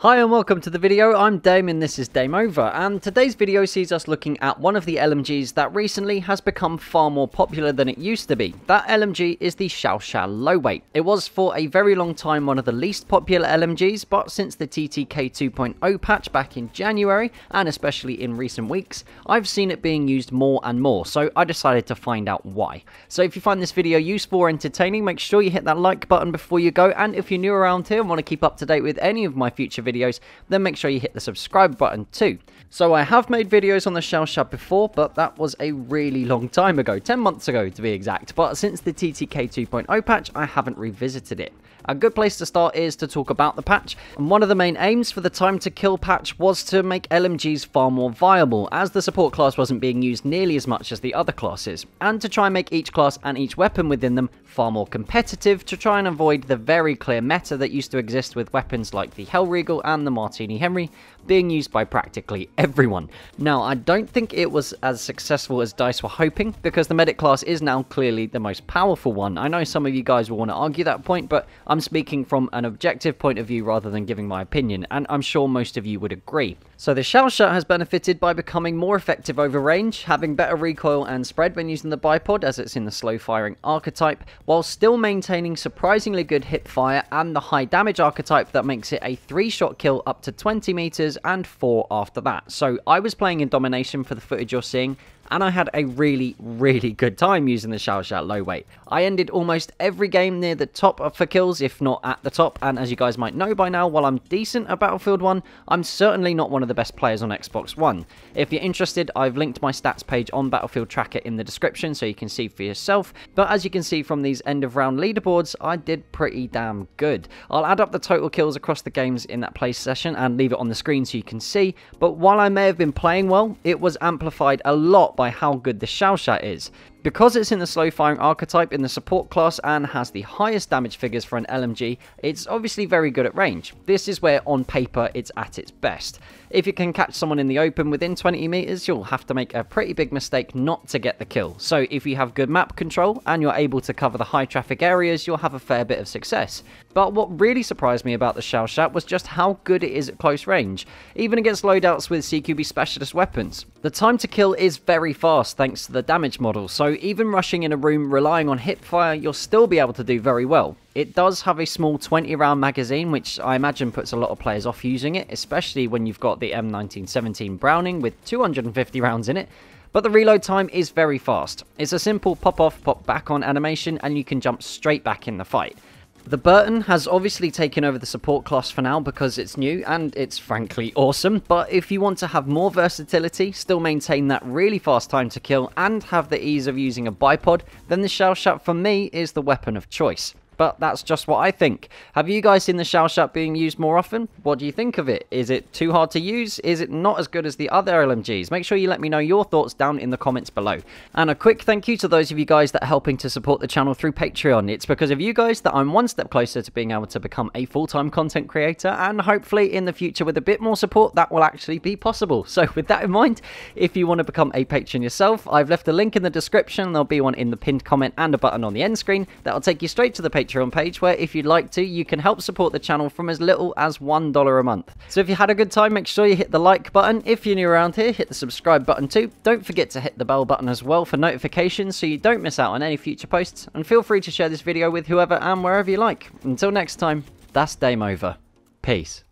Hi and welcome to the video. I'm Dame and this is Dame Over, and today's video sees us looking at one of the LMGs that recently has become far more popular than it used to be. That LMG is the Chauchat Low Weight. It was for a very long time one of the least popular LMGs, but since the TTK 2.0 patch back in January, and especially in recent weeks, I've seen it being used more and more, so I decided to find out why. So if you find this video useful or entertaining, make sure you hit that like button before you go, and if you're new around here and want to keep up to date with any of my future videos, then make sure you hit the subscribe button too. So I have made videos on the Chauchat before, but that was a really long time ago, 10 months ago to be exact, but since the TTK 2.0 patch I haven't revisited it. A good place to start is to talk about the patch, and one of the main aims for the time to kill patch was to make LMGs far more viable, as the support class wasn't being used nearly as much as the other classes, and to try and make each class and each weapon within them far more competitive to try and avoid the very clear meta that used to exist with weapons like the Hellregal and the Martini Henry being used by practically everyone. Now, I don't think it was as successful as DICE were hoping, because the medic class is now clearly the most powerful one. I know some of you guys will want to argue that point, but I'm speaking from an objective point of view rather than giving my opinion, and I'm sure most of you would agree. So the Chauchat has benefited by becoming more effective over range, having better recoil and spread when using the bipod as it's in the slow firing archetype, while still maintaining surprisingly good hip fire and the high damage archetype that makes it a 3-shot kill up to 20 meters and 4 after that. So I was playing in Domination for the footage you're seeing, and I had a really good time using the Chauchat Low Weight. I ended almost every game near the top for kills, if not at the top, and as you guys might know by now, while I'm decent at Battlefield 1, I'm certainly not one of the best players on Xbox One. If you're interested, I've linked my stats page on Battlefield Tracker in the description so you can see for yourself, but as you can see from these end of round leaderboards, I did pretty damn good. I'll add up the total kills across the games in that play session and leave it on the screen so you can see, but while I may have been playing well, it was amplified a lot by how good the Chauchat is. Because it's in the slow firing archetype in the support class and has the highest damage figures for an LMG, it's obviously very good at range. This is where on paper it's at its best. If you can catch someone in the open within 20 meters, you'll have to make a pretty big mistake not to get the kill. So if you have good map control and you're able to cover the high traffic areas, you'll have a fair bit of success. But what really surprised me about the Chauchat was just how good it is at close range, even against loadouts with CQB specialist weapons. The time to kill is very fast thanks to the damage model, so even rushing in a room relying on hip fire, you'll still be able to do very well. It does have a small 20-round magazine, which I imagine puts a lot of players off using it, especially when you've got the M1917 Browning with 250 rounds in it. But the reload time is very fast. It's a simple pop-off, pop-back-on animation, and you can jump straight back in the fight. The Burton has obviously taken over the support class for now because it's new and it's frankly awesome, but if you want to have more versatility, still maintain that really fast time to kill and have the ease of using a bipod, then the Chauchat for me is the weapon of choice. But that's just what I think. Have you guys seen the Chauchat being used more often? What do you think of it? Is it too hard to use? Is it not as good as the other LMGs? Make sure you let me know your thoughts down in the comments below. And a quick thank you to those of you guys that are helping to support the channel through Patreon. It's because of you guys that I'm one step closer to being able to become a full-time content creator, and hopefully in the future with a bit more support that will actually be possible. So with that in mind, if you want to become a patron yourself, I've left a link in the description. There'll be one in the pinned comment and a button on the end screen that'll take you straight to the Patreon page, where if you'd like to, you can help support the channel from as little as $1 a month. So if you had a good time, make sure you hit the like button. If you're new around here, hit the subscribe button too. Don't forget to hit the bell button as well for notifications so you don't miss out on any future posts, and feel free to share this video with whoever and wherever you like. Until next time, that's Dame Over. Peace.